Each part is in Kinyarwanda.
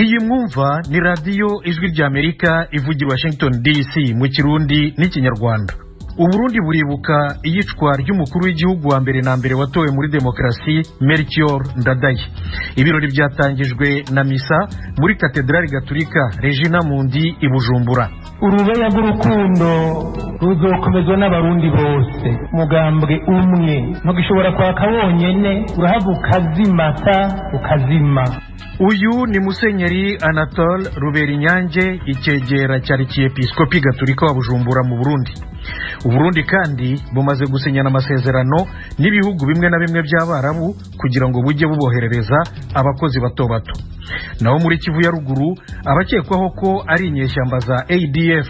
iyi mwumva ni radiyo ijwi ry'Amerika ivugira Washington DC mu Kirundi n'Ikinyarwanda. Uburundi buribuka iyicwa ry'umukuru w'igihugu wa mbere na mbere watowe muri demokarasi Melchior Ndadaye. Ibirori byatangijwe na misa muri Katedrali Gatolika Regina Mundi i Bujumbura. Urubeya rw'urukundo ruzokomezwa n'abarundi bose, mugambwe umwe ntugishobora kwaka wonyene, urahaguka ukazimata ukazima. Uyu ni Musenyeri Anatole Ruberinyange, icyegera cya Arkiyepiskopi Gatolika wa Bujumbura mu Burundi. Uburundi kandi bumaze gusinyana amasezerano n'ibihugu bimwe na bimwe by'Abarabu kugira ngo bujye buboherereza abakozi bato bato. Naho muri Kivu ya ruguru abakekwaho ko ari inyeshyamba za ADF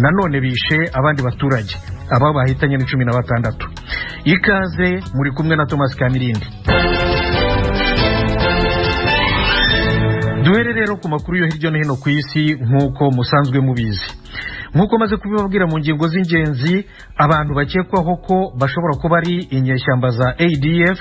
nanone bishe abandi baturage, aba bahitanye ni 16. Ikaze muri kumwe na Thomas Kamirindi. Duhere rero ku makuru yo hirya no hino ku isi nk'uko musanzwe mubizi. Nk'uko maze kubibabwira mu ngingo z'ingenzi, abantu bakekwaho ko bashobora kuba ari inyeshyamba za ADF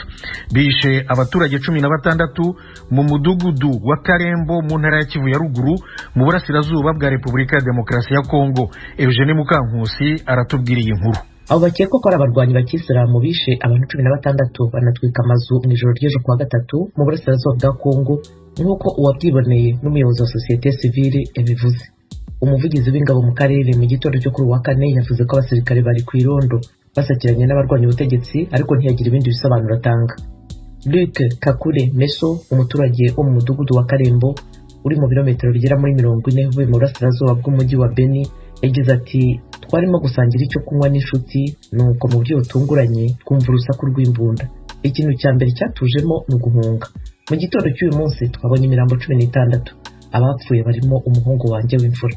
bishe abaturage 16 mu mudugudu wa Karembo mu ntara ya Kivu ya ruguru mu burasirazuba bwa Repubulika ya Demokarasi ya Kongo. Eugene Mukankusi aratubwira iyi nkuru. Abo bakekwa ko ari abarwanyi bakisiramu bishe abantu 16 banatwika amazu mu ijoro ry'ejo kuwa gatatu mu burasirazuba bwa Kongo, nk'uko uwabyiboneye n'umuyobozi wa sosiyete sivile yabivuze. Umuvugizi w'ingabo mu karere mu gitondo cyo kuri wa kane yavuze ko abasirikare bari ku irondo basakiranye n'abarwanya ubutegetsi, ariko ntiyagira ibindi bisobanuro atanga. Luc Kakule Meso, umuturage wo mu mudugudu wa Karembo uri mu birometero bigera muri 40 uvuye mu burasirazuba bw'umujyi wa Beni, yagize ati twarimo gusangira icyo kunywa n'inshuti, nuko mu buryo butunguranye twumva urusaku rw'imbunda. Ikintu cya mbere cyatujemo ni uguhunga. Mu gitondo cy'uyu munsi twabonye imirambo 16, abapfuye barimo umuhungu wanjye w'imfura.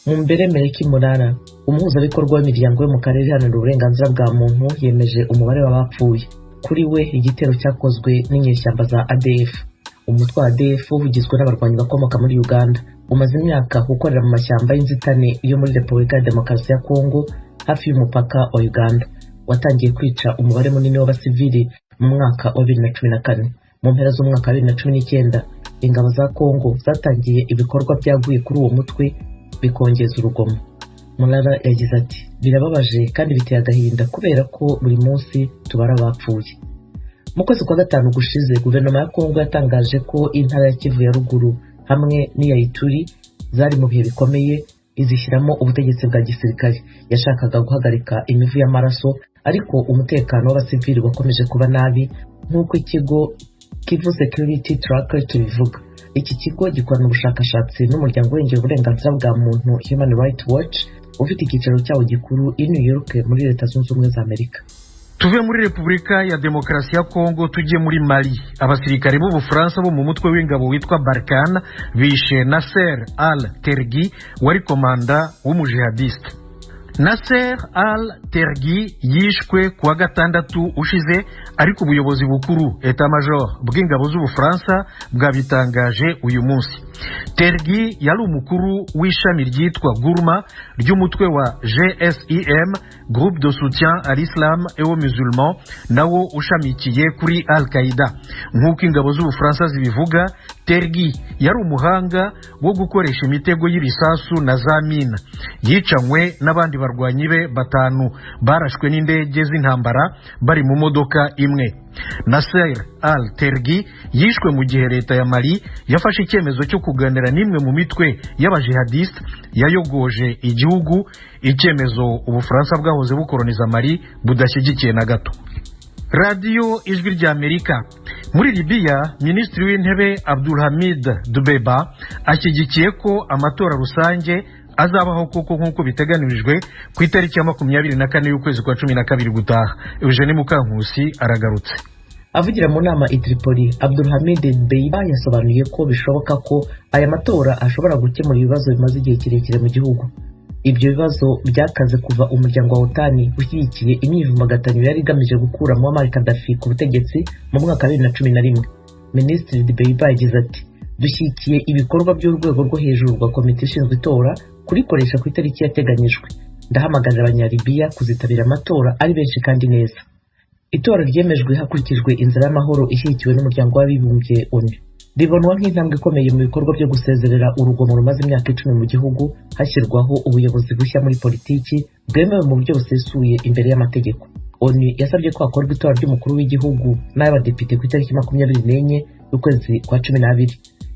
Mumbere Meleki Murara, umuhuzabikorwa w'imiryango yo mu karere iharanira uburenganzira bwa muntu, yemeje umubare w'abapfuye. Kuri we igitero cyakozwe n'inyeshyamba za ADF. Umutwe wa ADF ugizwe n'abarwanyi bakomoka muri Uganda, umaze imyaka ukorera mu mashyamba y'inzitane yo muri Repubulika ya Demokarasi ya Kongo hafi y'umupaka wa Uganda. Watangiye kwica umubare munini w'abasivili mu mwaka wa 2014. Mu mpera z'umwaka wa 2019 ingabo za Kongo zatangiye ibikorwa byaguye kuri uwo mutwe bikongeza urugomo. Mulala yagize ati birababaje kandi biteye agahinda kubera ko buri munsi tubara abapfuye. Mu kwezi kwa gatanu gushize guverinoma ya Kongo yatangaje ko intara ya Kivu ya ruguru hamwe n'iya Ituri zari mu bihe bikomeye, izishyiramo ubutegetsi bwa gisirikare. Yashakaga guhagarika imivu y'amaraso, ariko umutekano w'abasivili wakomeje kuba nabi, nk'uko ikigo Kivu Security Tracker kibivuga. Iki kigo gikorana ubushakashatsi n'umuryango urengera uburenganzira bwa muntu Human Rights Watch, ufite icyicaro cyawo gikuru i New York muri Leta Zunze Ubumwe za Amerika. Tuve muri Repubulika ya Demokarasi ya Kongo tujye muri Mali. Abasirikare b'Ubufaransa bo mu mutwe w'ingabo witwa Barkhane bishe Nasser al-Tergi, wari komanda w'umujihadiste. Nasser al-Tergi yishwe kuwa gatandatu ushize, ariko ubuyobozi bukuru Etat Major bw'ingabo z'Ubufaransa bwabitangaje uyu munsi. Tergi yari umukuru w'ishami ryitwa Gourma ry'umutwe wa GSIM, Groupe de Soutien à l'Islam et aux Musulmans, nawo ushamikiye kuri Al-Qaeda. Nk'uko ingabo z'Ubufaransa zibivuga, Tergi yari umuhanga wo gukoresha imitego y'irisasu na za mina. Yicanywe n'abandi barwanyi be 5 barashwe n'indege z'intambara bari mu modoka imwe. Nasser al-Tergi yishwe mu gihe leta ya Mali yafashe icyemezo cyo kuganira n'imwe mu mitwe y'abajihadiste yayogoje igihugu, icyemezo Ubufaransa bwahoze bukoroniza Mali budashyigikiye na gato. Radio Ijwi ry'Amerika. Muri Libya, Minisitiri w'Intebe Abdulhamid Dbeiba ashyigikiye ko amatora rusange azabaho koko nk'uko biteganirijwe ku itariki ya 24 y'ukwezi kwa 12 gutaha. Eugene Mukankusi aragarutse. Avugira mu nama i Tripoli, Abdulhamid Dbeiba yasobanuye ko bishoboka ko aya matora ashobora gukemura ibibazo bimaze igihe kirekire mu gihugu. Ibyo bibazo byakaze kuva umuryango wa OTAN ushyigikiye imyivumbagatanyo yari igamije gukura Muammar Gaddafi ku butegetsi mu mwaka wa 2011. Minisitiri Dbeiba yagize ati dushyigikiye ibikorwa by'urwego rwo hejuru rwa komite ishinzwe itora kurikoresha ku itariki yateganyijwe. Ndahamagarira abanyalibiya kuzitabira amatora ari benshi kandi neza. Itora ryemejwe hakurikijwe inzira y'amahoro ishyigikiwe n'umuryango w'abibumbye ONU. ribonwa nk'intambwe ikomeye mu bikorwa byo gusezerera urugomo rumaze imyaka 10 mu gihugu hashyirwaho ubuyobozi bushya muri politiki bwemewe mu buryo busesuye imbere y'amategeko. ONU yasabye ko hakorwa itora ry'umukuru w'igihugu n'abadepite ku itariki 24 y'ukwezi kwa 12.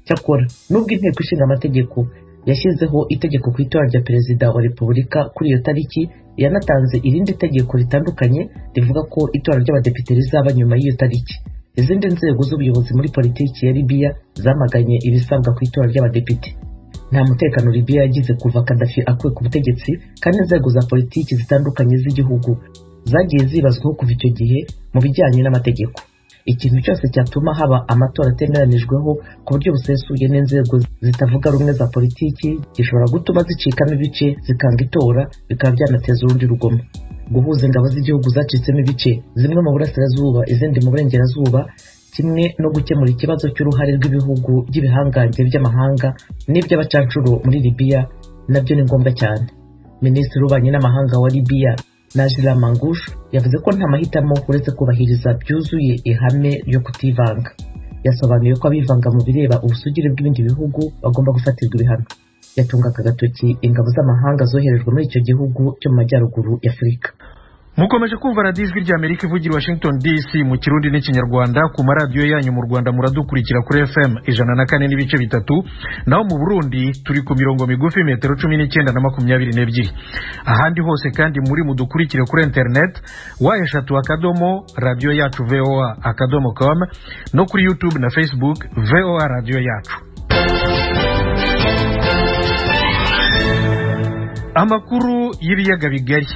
Cyakora nubwo inteko ishinga amategeko yashyizeho itegeko ku itora rya perezida wa repubulika kuri iyo tariki, yanatanze irindi tegeko ritandukanye rivuga ko itora ry'abadepite rizaba nyuma y'iyo tariki. Izindi nzego z'ubuyobozi muri politiki ya Libya zamaganye ibisabwa ku itora ry'abadepite. Nta mutekano Libya yagize kuva Gaddafi akuwe ku butegetsi, kandi inzego za politiki zitandukanye z'igihugu zagiye zibazwaho kuva icyo gihe mu bijyanye n'amategeko. Ikintu cyose cyatuma haba amatora atemeranijweho ku buryo busesuye n'inzego zitavuga rumwe za politiki gishobora gutuma zicikamo ibice zikanga itora, bikaba byanateza urundi rugomo. Guhuza ingabo z'igihugu zacitsemo ibice, zimwe mu burasirazuba izindi mu burengerazuba, kimwe no gukemura ikibazo cy'uruhare rw'ibihugu by'ibihangange by'amahanga n'iby'abacancuro muri Libya nabyo ni ngombwa cyane. Minisitiri w'ububanyi n'amahanga wa Libya Najla Mangush yavuze ko nta mahitamo uretse kubahiriza byuzuye ihame ryo kutivanga. Yasobanuye ko abivanga mu bireba ubusugire bw'ibindi bihugu bagomba gufatirwa ibihano. Yatungaga agatoki ingabo z'amahanga zoherejwe muri icyo gihugu cyo mu majyaruguru y'Afurika. Mukomeje kumva radiyo ijwi ry'Amerika ivugira Washington DC mu Kirundi n'Ikinyarwanda. Ku maradiyo yanyu mu Rwanda muradukurikira kuri FM 104.3, naho mu Burundi turi ku mirongo migufi metero 19 na 22. Ahandi hose kandi muri mudukurikire kuri internet @radio yacu voa.com no kuri YouTube na Facebook VOA radio yacu. Amakuru y'ibiyaga bigari.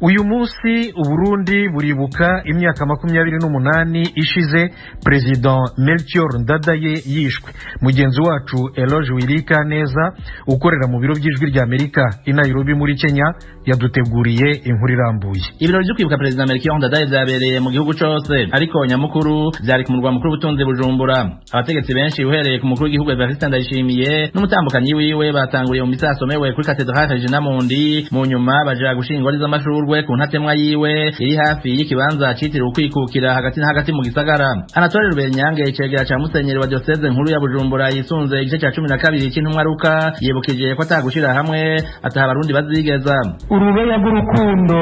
Uyu munsi Uburundi buribuka imyaka 28 ishize President Melchior Ndadaye yishwe. Mugenzi wacu Eloge Wirika neza ukorera mu biro by'ijwi ry'Amerika i Nairobi muri Kenya yaduteguriye inkuru irambuye. Ibirori byo kwibuka President Melchior Ndadaye byabereye mu gihugu cyose, ariko nyamukuru byari ku murwa mukuru w'ubutunzi Bujumbura. Abategetsi benshi uhereye ku mukuru w'igihugu Evariste Ndayishimiye n'umutambukanyi wiwe batanguriye mu misa yasomewe kuri Cathedrale Regina Mundi, mu nyuma baja gushingwa n'amashurwe ku ntatemwa yiwe iri hafi y'ikibanza citiriwe kwikukira hagati na hagati mu gisagara. Anatole Rubenyange icegera ca musenyeri wa diocese nkuru ya Bujumbura yisunze igice ca 12 cy'intumwa Luka yibukije ko atagushira hamwe ataha abarundi bazigeza. Urubeya rw'urukundo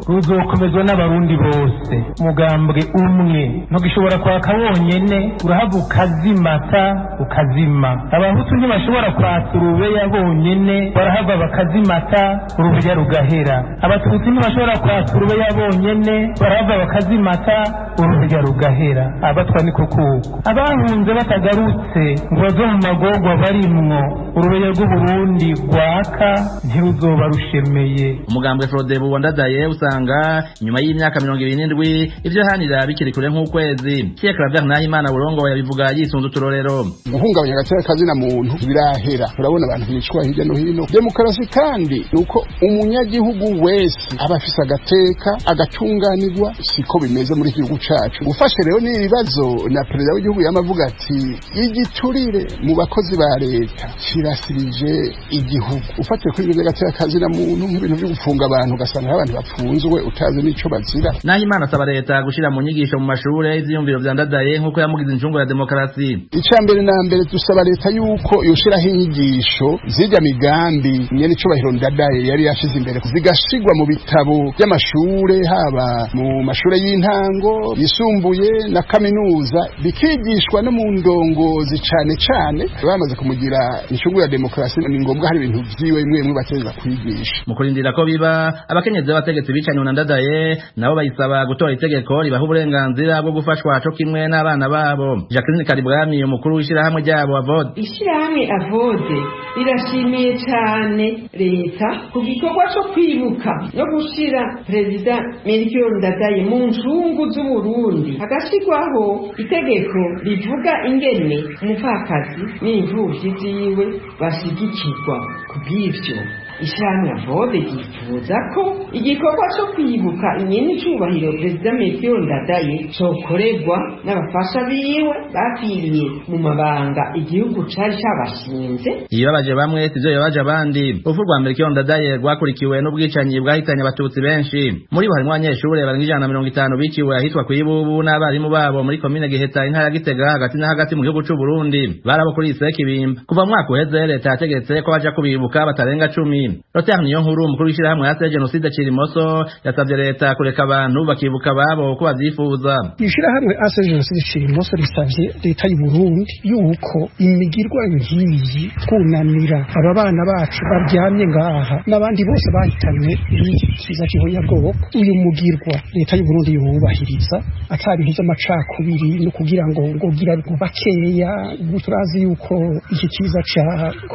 ruzokomezwa n'abarundi bose, mugambwe umwe ntugishobora kwaka wonyene, urahava ukazimata ukazima. Abahutu ntibashobora kwaka urubeya bonyene, barahava bakazimata urubeya rugahera. Abatutsi ntibashobora kwaka urubeya bonyene, barahava bakazimata urubeya rugahera. Abatwa niko kuko abahunze batagarutse ngo bazo mu magorwa barimwo, urubeya rw'Uburundi rwaka ntiruzoba rushemeye. Umugambwe Frodebu Ndadaye usanga nyuma y'imyaka 27 ivyo hanira bikiri kure nk'ukwezi. Pierre Claver Nahimana Burongo yabivuga yisunze uturorero. Guhungabanya agaciro kazina muntu birahera. Turabona abantu bicwa hirya no hino. Demokarasi kandi nuko umunyagihugu wese abafise agateka agatunganirwa, siko bimeze muri igihugu cacu. Ufashe rero n'ibibazo na perezida w'igihugu yamavuga ati igiturire mu bakozi ba leta kirasirije igihugu. Ufatiye kuri ibyo gateka kazina muntu nk'ibintu byo gufunga abantu ugasanga abantu bapfunzwe utazi n'ico bazira. Nahimana asaba leta gushira mu nyigisho mu mashure ivyiyumviro vya Ndadaye nk'uko yamugize injungu ya demokarasi. Icambere na mbere dusaba leta yuko yoshiraho inyigisho zirya migambi nyene icubahiro Ndadaye yari yashize imbere zigashigwa mu bitabo by'amashure, haba mu mashure y'intango yisumbuye na kaminuza, bikigishwa no mu ndongozi cane cane. Bamaze kumugira injungu ya demokarasi ni ngombwa hari ibintu vyiwe imwe bateza kwigisha. Mu kurindira ko biba abakenyezi b'abategetsi bicanye na Ndadaye nabo bayisaba gutora itegeko ribaha uburenganzira bwo gufashwa cyo kimwe n'abana babo. Jacqueline Karibwami umukuru w'ishirahamwe ryabo Avode. Ishirahamwe Avode rirashimiye cyane leta ku gikorwa cyo kwibuka no gushira President Melchior Ndadaye mu ncungu z'Uburundi, hagashirwaho itegeko rivuga ingene umupfakazi n'imvuvyi ziwe bashigikirwa. Kubw'ivyo ishirahamwe avode ryifuza ko igikorwa co kwibuka inyen'icubahiro perezida Melchior Ndadaye cokorerwa n'abafasha biwe bapfiriye mu mabanga igihugu cari cabashinze. Ibibabaje bamwe sivyo bibabaje abandi. Urupfu rwa Melchior Ndadaye rwakurikiwe n'ubwicanyi bwahitanye abatutsi benshi. Muri bo harimwo abanyeshure barenga 150 biciwe ahitwa kw'ibubu n'abarimu babo muri komine Giheta intara ya Gitega hagati na hagati mu gihugu c'u Burundi. Barabo kuri Sekibimba. Kuva mwaka uheze leta yategetse ko baja kubibuka batarenga 10. Roter niyo nkuru umukuru w'ishirahamwe ya Genocide Cirimoso yasavye leta kureka abantu bakibuka babo ko bavyifuza. Ishirahamwe ase Genocide Cirimoso risavye leta y'u Burundi yuko imigirwa ngiyi kunamira aba bana bacu baryamye ngaha n'abandi bose bahitanywe n'ikiza cy'ihonyabwoko uyu mugirwa leta y'u Burundi yubahiriza atari amacakubiri no kugira ngo gira bakeya turazi yuko iki kiza ca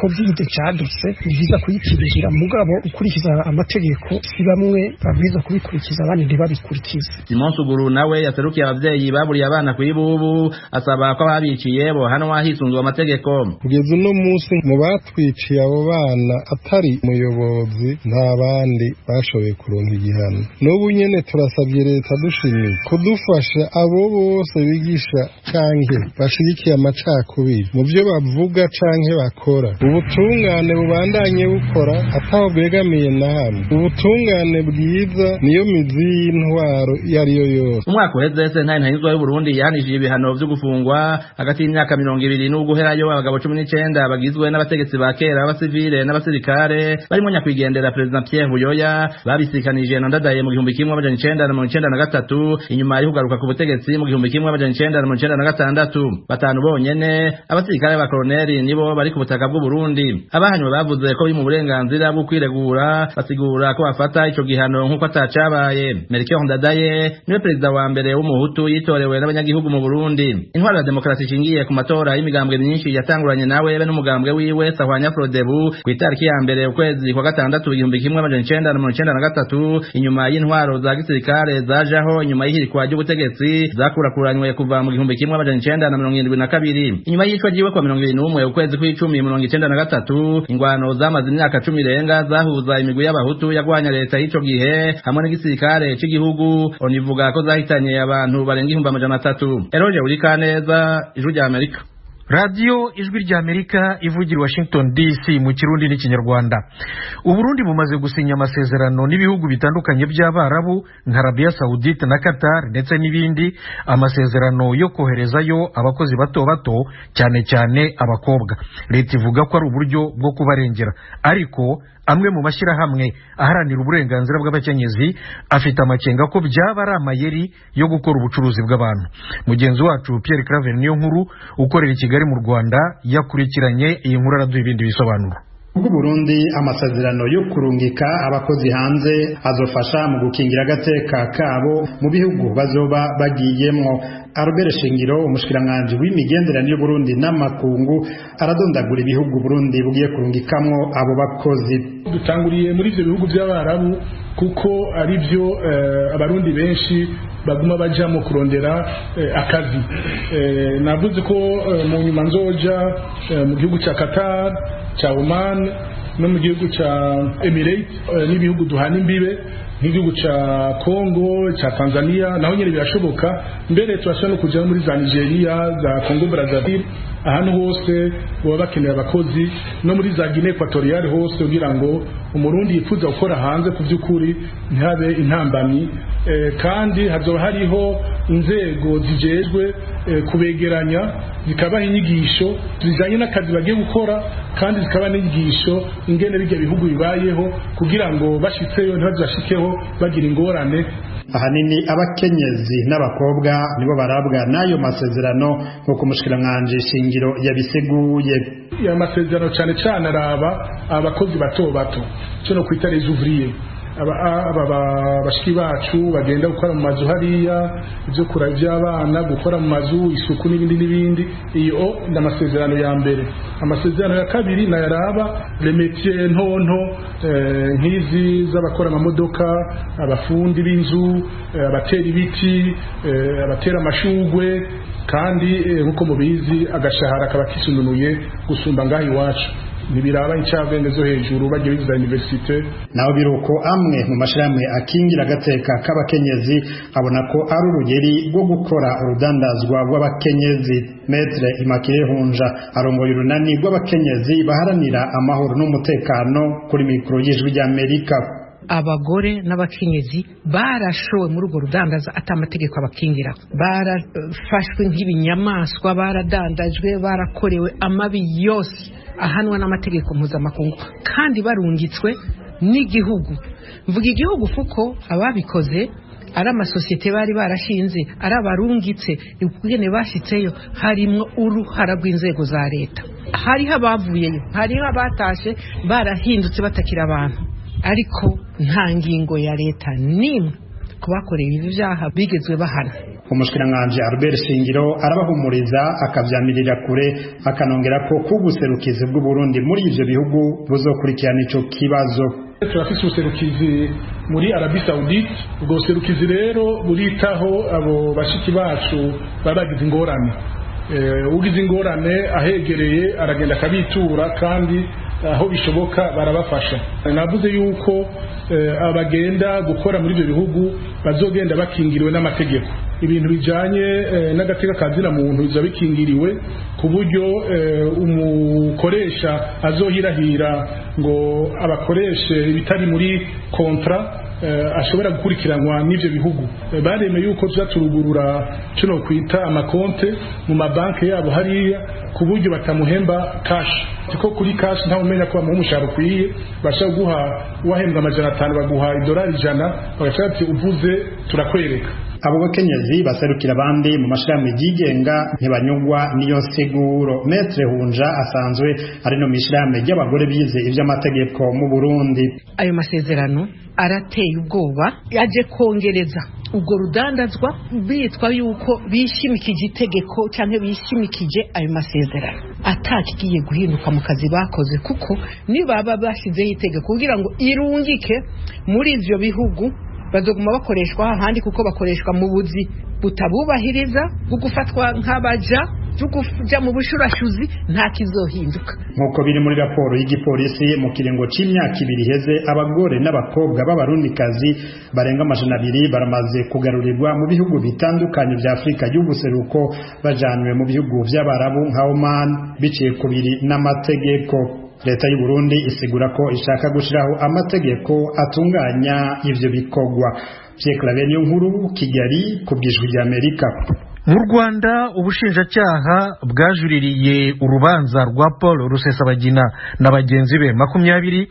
covid cadutse biza kuyikirira mugabo ukurikiza amategeko si bamwe babiza kubikurikiza abandi ntibabikurikiza. Simon Suguru nawe yaserukiye abavyeyi baburiye abana kw'ibubu asaba ko ababiciye bo hanwa hisunzwe amategeko. Kugeza uno munsi mu batwiciye abo bana atari umuyobozi nta bandi bashoboye kuronka igihano. N'ubu nyene turasabye leta dushimiye kudufasha abo bose bigisha canke bashigikiye amacakubiri mu byo bavuga canke bakora. Ubutungane bubandanye bukora ataho bwegamiye nahamwe. Ubutungane bwiza niyo mizi y'intwaro yariyo yose. Umwaka uheze sentare ntanyuzwa y'u Burundi yahanishije ibihano vyo gufungwa hagati y'imyaka 20 n'uguherayo abagabo 19 bagizwe n'abategetsi ba kera b'abasivile n'abasirikare barimo nyakwigendera President Pierre Buyoya babisikanije na Ndadaye mu 1993 inyuma yo kugaruka ku butegetsi mu 1996. Batanu bonyene abasirikare ba koloneli nibo bari ku butaka bw'u Burundi. Abahanywe bavuze ko biri mu burenganzira bwo kwiregura basigura ko bafata ico gihano nk'uko atacabaye. Melchior Ndadaye niwe perezida wa mbere w'umuhutu yitorewe n'abanyagihugu mu Burundi. Intwaro ya demokrasi ishingiye ku matora y'imigambwe myinshi yatanguranye nawe be n'umugambwe wiwe Sahwanya Frodebu ku itariki ya mbere ukwezi kwa gatandatu 1993 inyuma y'intwaro za gisirikare zajaho inyuma y'ihirikwa ry'ubutegetsi zakurakuranywe kuva mu 1972. Inyuma y'icwa jiwe kwa 21 ukwezi kw'icumi 1993 ingwano zamaze imyaka 10 irenga zahuza imigwi y'abahutu yagwanya leta y'ico gihe hamwe n'igisirikare c'igihugu onivuga ko zahitanye abantu barenga 300. Eroje Urikaneza, Ijwi rya Amerika. Radio Ijwi rya Amerika ivugira Washington DC mu Kirundi n'Ikinyarwanda. Uburundi bumaze gusinya amasezerano n'ibihugu bitandukanye by'Abarabu nka Arabia Saudite na Qatar ndetse n'ibindi, amasezerano yo koherezayo abakozi bato bato cyane cyane abakobwa. Leta ivuga ko ari uburyo bwo kubarengera, ariko amwe mu mashyirahamwe aharanira uburenganzira bw'abakenyezi afite amakenga ko byaba ari amayeri yo gukora ubucuruzi bw'abantu. Mugenzi wacu Pierre Claver niyo nkuru ukorera i Kigali mu Rwanda yakurikiranye iyi nkuru araduha ibindi bisobanuro. Ubwo Burundi amasezerano yo kurungika abakozi hanze azofasha mu gukingira agateka kabo mu bihugu bazoba bagiyemwo. Albert Shingiro umushikiranganje w'imigenderanire y'u Burundi n'amakungu aradondagura ibihugu Burundi bugiye kurungikamwo abo bakozi. Dutanguriye muri ivyo bihugu by'Abarabu kuko ari byo abarundi benshi baguma bajamo kurondera akazi. Navuze ko mu nyuma nzoja mu gihugu ca Qatar, cha Oman no mu gihugu ca Emirates n'ibihugu duhana imbibe nk'igihugu ca Congo, ca Tanzania naho nyene birashoboka. Mbere turashaka no kuja muri za Nigeria, za Congo Brazzaville, ahantu hose baba bakenera abakozi, no muri za Guinea Equatoriale hose kugira ngo umurundi yifuza gukora hanze ku by'ukuri ntihabe intambamyi. Kandi hazoba hariho inzego zijejwe kubegeranya zikabaha inyigisho zijanye n'akazi bagiye gukora, kandi zikaba n'inyigisho ingene bijya bihugu bibayeho kugira ngo bashitseyo ntibazashikeho bagira ingorane. Ahanini abakenyezi n'abakobwa nibo barabwa n'ayo masezerano nk'uko umushikiranganje Shingiro yabiseguye. Ya masezerano cyane cyane araba abakozi bato bato cyo no kwita les ouvriers, bashiki bacu bagenda gukora mu mazu hariya, ibyo kura by'abana, gukora mu mazu, isuku n'ibindi. Iyo n'amasezerano ya mbere. Amasezerano ya kabiri na yaraba les métiers ntonto nk'izi z'abakora amamodoka, abafundi b'inzu, abatera ibiti, abatera amashugwe, kandi nkuko mubizi agashahara kaba kisununuye gusumba ngaho iwacu. ntibiraba incabwenge zo hejuru bagiye biza universite. Naho biruko amwe mu mashirahamwe akingira agateka k'abakenyezi abona ko ari urugeri rwo gukora urudandazwa rw'abakenyezi. Maître Immaculée Hunja arongoye urunani rw'abakenyezi baharanira amahoro n'umutekano kuri mikoro y'Ijwi ry'Amerika. Abagore n'abakenyezi barashowe muri urwo rudandaza atamategeko abakingira, barafashwe nk'ibinyamaswa, baradandajwe, barakorewe amabi yose ahanwa n'amategeko mpuzamakungu kandi barungitswe n'igihugu. Mvuga igihugu kuko ababikoze ari amasosiyete bari barashinze, ari abarungitse ukugene bashitseyo harimo uruhara rw'inzego za leta. Hariho abavuyeyo, hariho abatashe barahindutse batakira abantu, ariko nta ngingo ya leta nimwe kubakorera ibi byaha bigezwe bahana. Umushikiranganje Albert Shingiro arabahumuriza akavyamirira kure akanongera ko kubuserukizi bw'u Burundi muri ivyo bihugu buzokurikirana ico kibazo. Turafise ubuserukizi muri Arabie Saoudite, ubwo buserukizi rero buritaho abo bashiki bacu babagize ingorane. Ugize ingorane ahegereye aragenda akabitura kandi aho bishoboka barabafasha. Navuze yuko abagenda gukora muri ibyo bihugu bazogenda bakingiriwe n'amategeko. Ibintu bijanye n'agateka kazina muntu biza bikingiriwe ku buryo umukoresha azohirahira ngo abakoreshe ibitari muri kontra ashobora gukurikiranwa n'ivyo bihugu. Baremeye yuko tuzaturugurura cyo kwita amakonte mu mabanke yabo hariya ku buryo batamuhemba cash, kuko kuri cash nta umenya ko bamuha umushahara ukwiye, bashaka guha wahembwa $500 baguha $100 bagaca ati uvuze turakwereka. Abo bakenyezi baserukira abandi mu mashirahamwe yigenga ntibanyugwa niyo nsiguro. Maître Hunja asanzwe ari no mishirahamwe y'abagore bize ivy'amategeko mu Burundi. Ayo masezerano arateye ubwoba, yaje kongereza ubwo rudandazwa bitwa yuko bishimikije itegeko cyangwa bishimikije ayo masezerano atakigiye guhinduka mu kazi bakoze, kuko nibaba bashizeho itegeko kugira ngo irungike muri ivyo bihugu bazoguma bakoreshwa ahandi, kuko bakoreshwa mu buzi butabubahiriza bwo gufatwa nk'abaja kuja mu bushurashuzi, nta kizohinduka. Nkuko biri muri raporo y'igipolisi mu kiringo c'imyaka 2 iheze, abagore n'abakobwa b'abarundikazi barenga 200 baramaze kugarurirwa mu bihugu bitandukanye vya Afrika y'ubuseruko bajanwe mu bihugu vy'abarabu nka Oman biciye kubiri n'amategeko. Leta y'u Burundi isigura ko ishaka gushiraho amategeko atunganya ivyo bikogwa. Pierre Claver Nkuru, Kigali, ku bw'Ijwi ry'Amerika. Mu Rwanda ubushinjacyaha bwajuririye urubanza rwa Paul Rusesabagina na bagenzi be 20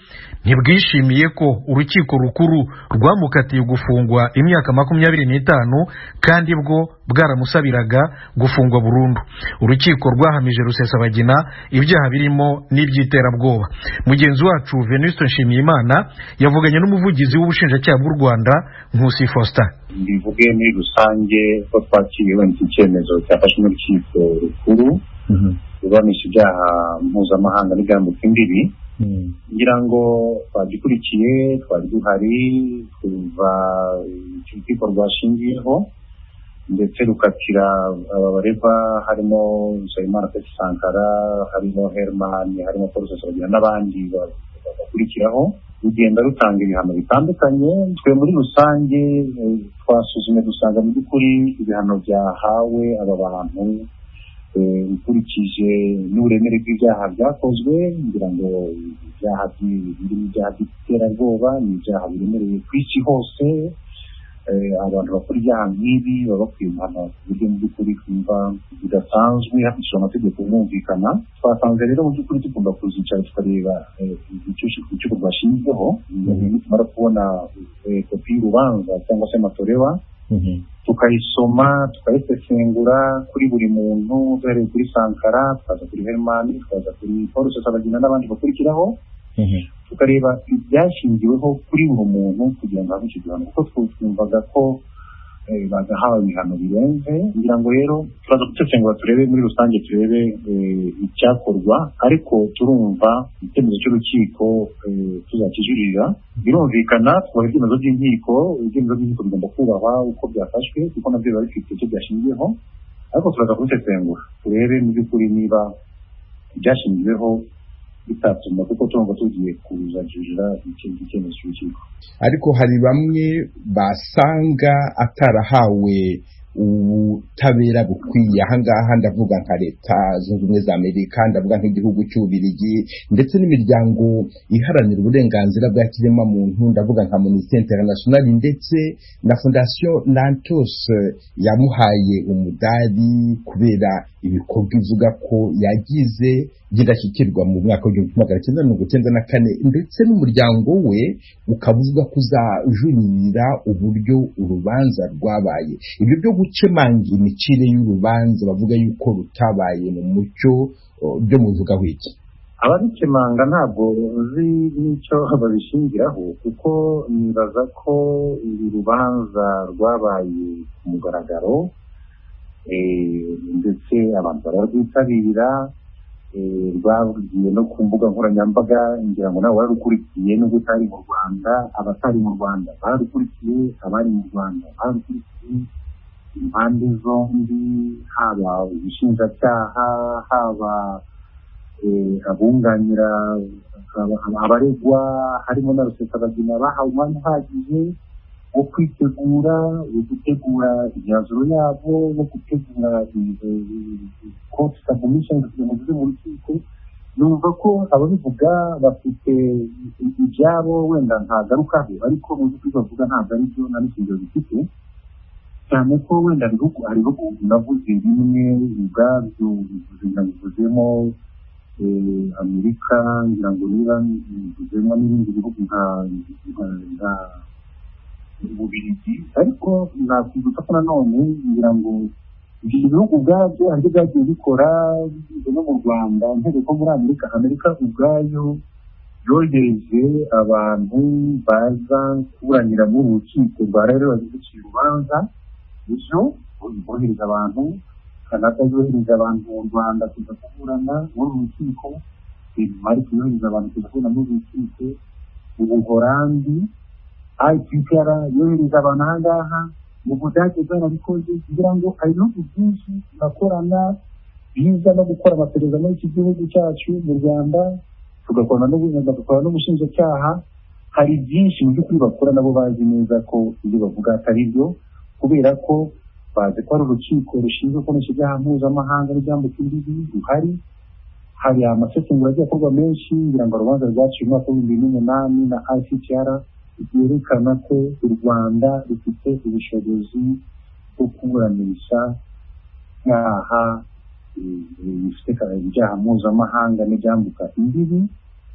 ntibwishimiye ko urukiko rukuru rwamukatiye gufungwa imyaka 25 kandi bwo bwaramusabiraga gufungwa burundu. Urukiko rwahamije Rusesabagina ibyaha birimo n'ibyiterabwoba. Mugenzi wacu Venuste Nshimiyimana yavuganye n'umuvugizi w'ubushinjacyaha bw'u Rwanda Nkusi Faustin. Bivuge muri rusange ko twakiriwe icyemezo cyafashwe n'urukiko rukuru rubamisha ibyaha mpuzamahanga n'ibyambuka imbibi. Ngira ngo twagikurikiye, twari duhari kuva urukiko rwashingiyeho ndetse rukatira abaregwa harimo Nsabimana Peti Sankara, harimo Herman, harimo Paul Rusesabagina n'abandi bakurikiraho, rugenda rutanga ibihano bitandukanye. Twe muri rusange twasuzumye dusanga mu by'ukuri ibihano byahawe aba bantu ukurikije n'uburemere bw'ibyaha byakozwe, ngira ngo ibyaha by'iterabwoba ni ibyaha biremereye ku isi hose. Abantu bakora ibyaha nk'ibi baba bakwiye guhanwa ku buryo mu by'ukuri twumva bidasanzwe hakurikijwe amategeko yumvikana. Twasanze rero mu by'ukuri tugomba kuzicara tukareba urukiko rwashinzweho, nitumara kubona kopi y'urubanza cyangwa se amatorewa tukayisoma tukayisesengura kuri buri muntu, duhereye kuri Sankara tukaza kuri Herman tukaza kuri Paul Rusesabagina n'abandi bakurikiraho, tukareba ibyashingiweho kuri buri muntu kugira ngo habe icyo gihano, kuko twumvaga ko bagahawe ibihano birenze. Ngira ngo rero turaza gusesengura turebe muri rusange, turebe icyakorwa, ariko turumva icyemezo cy'urukiko tuzakijurira. Birumvikana twubaha ibyemezo by'inkiko, ibyemezo by'inkiko bigomba kubahwa uko byafashwe kuko nabyo biba bifite icyo byashingiyeho, ariko turaza kubisesengura turebe mu by'ukuri niba ibyashingiweho bitatuma kuko turumva tugiye kuzajurira icyemezo cy'urukiko. Ariko hari bamwe basanga atarahawe ubutabera bukwiye. Ahangaha ndavuga nka leta zunze ubumwe za Amerika, ndavuga nk'igihugu cy'Ububirigi ndetse n'imiryango iharanira uburenganzira bwa kiremwamuntu, ndavuga nka Amnesty International ndetse na Fondation Lantos yamuhaye umudari kubera ibikorwa ivuga ko yagize by'indashyikirwa mu mwaka w'1994, ndetse n'umuryango we ukavuga ko uzajuririra uburyo urubanza rwabaye. Ibyo byo gukemanga imicire y'urubanza bavuga yuko rutabaye mu mucyo byo muvugaho iki? Ababikemanga ntabwo uzi n'icyo babishingiraho, kuko nibaza ko uru rubanza rwabaye ku mugaragaro, ndetse abantu bararwitabira, rwagiye no ku mbuga nkoranyambaga, ngira ngo nawe wararukurikiye nubwo utari mu Rwanda. Abatari mu Rwanda bararukurikiye, abari mu Rwanda bararukurikiye, impande zombi, haba ubushinjacyaha, haba abunganira abaregwa, harimo na Rusesabagina bahawe umwanya uhagije wo kwitegura, wo gutegura imyanzuro yabo, wo gutegura court submission kugira ngo bize mu rukiko. Numva ko ababivuga bafite ibyabo wenda ntagarukaho, ariko mu by'ukuri bavuga ntabwo ari byo na n'ishingiro bifite, cyane ko wenda hariho navuze bimwe ubwabyo bivuzemo Amerika, ngira ngo niba bivuzemo n'ibindi bihugu nka Ububirigi, ariko nakwibutsa ko nanone ngira ngo ibyo bihugu ubwabyo aribyo byagiye bikora no mu Rwanda, ntebe ko muri Amerika ubwayo yohereje abantu baza kuburanira mu rukiko rwa rero bazicuye urubanza. Ejo bohereje abantu, Canada yohereje abantu mu Rwanda kuza kuburana muri rukiko, Denmark yohereje abantu kuza kuburana muri rukiko, Ubuholandi IPR yohereje abantu ahangaha, mu Budage bwarabikoze, kugira ngo hari ibihugu byinshi bakorana biza no gukora amaperereza muri iki gihugu cyacu mu Rwanda, tugakorana n'ubushinjacyaha. Hari byinshi mu by'ukuri bakora, nabo bazi neza ko ibyo bavuga atari byo, kubera ko bazi ko ari urukiko rushinzwe kunesha ibyaha mpuzamahanga n'ibyambuka imbibi ruhari. Hari amasesengura agiye akorwa menshi, ngira ngo urubanza rwaciye mu mwaka w'2008 na ICTR byerekana ko u Rwanda rufite ubushobozi bwo kuburanisha ibyaha bifite ibyaha mpuzamahanga n'ibyambuka imbibi,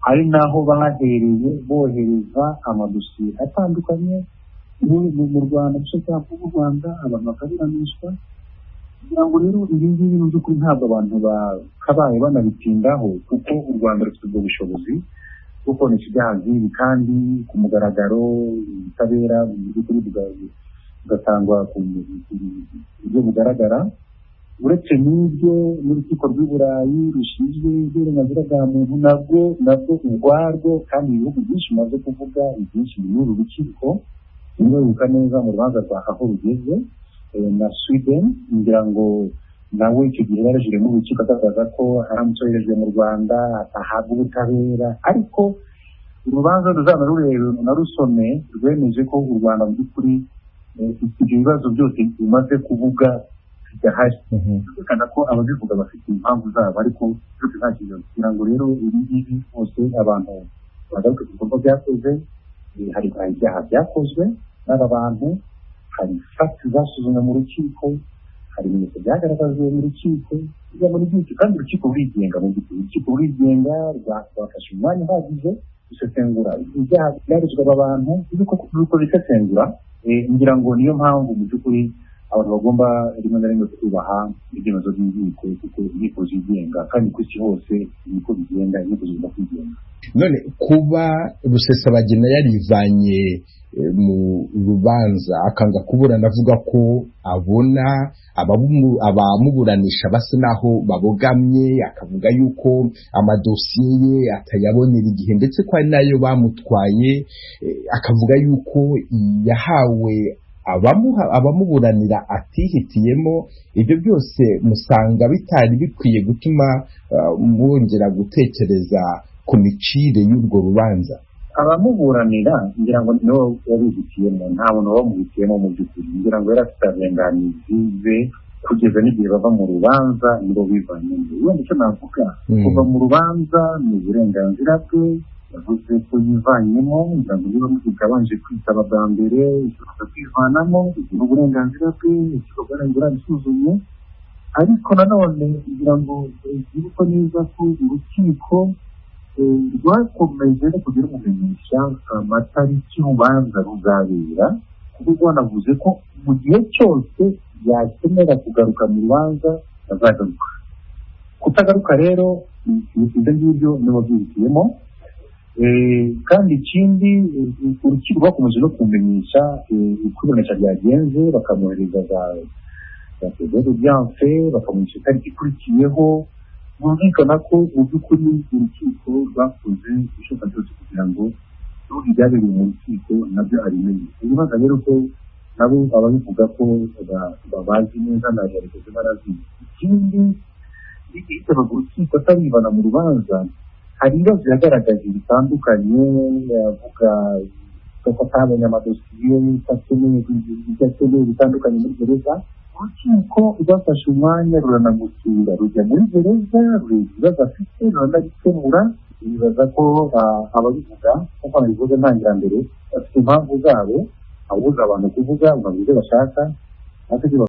ari naho bahereye bohereza amadosiye atandukanye mu Rwanda, gushaka mu Rwanda abantu bakaburanishwa. Kugira ngo rero ibi ngibi mu by'ukuri ntabwo abantu bakabaye banabitindaho, kuko u Rwanda rufite ubwo bushobozi bwo kunesha ibyaha nk'ibi, kandi ku mugaragaro ubutabera mu by'ukuri bugatangwa ku buryo bugaragara. Uretse n'ibyo, n'urukiko rw'i Burayi rushinzwe uburenganzira bwa muntu nabwo ubwarwo, kandi ibihugu byinshi bimaze kuvuga ibyinshi muri uru rukiko, niba wibuka neza mu rubanza rwa aho rugeze na Sweden, ngira ngo nawe icyo gihe yarajire mu rukiko agaragaza ko aramutse yoherejwe mu Rwanda atahabwa ubutabera. Ariko urubanza ruzaba rureba na rusome rwemeje ko u Rwanda mu by'ukuri ibyo bibazo byose bimaze kuvuga bidahari, bigaragara ko ababivuga bafite impamvu zabo, ariko byose nta kibazo. Kugira ngo rero ibi ngibi bose abantu bagaruke ku bikorwa byakoze, hari ibyaha byakozwe n'aba bantu, hari fagiti zasuzumwe mu rukiko, hari ibimenyetso byagaragajwe mu rukiko, kugira ngo n'ibyinshi, kandi urukiko rurigenga, mu by'ukuri urukiko rurigenga rwafashe umwanya uhagije gusesengura ibyaha byarezwe aba bantu, ruriko bisesengura. Ngira ngo niyo mpamvu mu by'ukuri abantu bagomba rimwe na rimwe kubaha ibyemezo by'inkiko, kuko inkiko zigenga, kandi ku isi hose inkiko bigenda, inkiko zigomba kwigenga. None kuba Rusesabagina yarivanye mu rubanza akanga kuburana, avuga ko abona abamuburanisha basa naho babogamye, akavuga yuko amadosiye ye atayabonera igihe, ndetse ko ari nayo bamutwaye, akavuga yuko yahawe abamuburanira atihitiyemo. Ibyo byose musanga bitari bikwiye gutuma mwongera gutekereza ku micire y'urwo rubanza? abamuburanira ngira ngo nibo yabihitiyemo, nta muntu wamuhitiyemo mu by'ukuri, ngira ngo yari afite abenganizi be kugeza n'igihe bava mu rubanza nibo bivanyemo. wenda icyo navuga kuva mu rubanza ni uburenganzira bwe, yavuze ko yivanyemo, ngira ngo niba abanje kwitaba bwa mbere ishobora kwivanamo, ni uburenganzira bwe, ikikorwa n'ingurane isuzumye. ariko nanone ngira ngo ibuko neza ko urukiko rwakomeje no kugira umumenyesha amatariki y'urubanza ruzabera, kuko rwanavuze ko mu gihe cyose yakenera kugaruka mu rubanza azagaruka. Kutagaruka rero ibyo ngibyo nibo byihitiyemo. kandi ikindi urukiko rwakomeje no kumenyesha uko iburanisha ryagenze, bakamwohereza za audience, bakamumenyesha itariki ikurikiyeho. Bumvikana ko mu by'ukuri urukiko rwakoze ibishoboka byose kugira ngo n'ubu ibyabereye mu rukiko nabyo abimenye. Ibibaza rero ko nabo ababivuga ko babazi neza na realize barazizi. ikindi yitabaga urukiko ataribana mu rubanza, hari ibibazo yagaragaje bitandukanye, avuga ko atabonye amadosiye akeneye bitandukanye muri gereza. urukiko rwafashe umwanya ruranamusura, rujya muri gereza, rureba ibibazo afite, ruranabikemura. bibaza ko ababivuga nk'uko nabivuze ntangira mbere bafite impamvu zabo, abuza abantu kuvuga ngo ibyo bashaka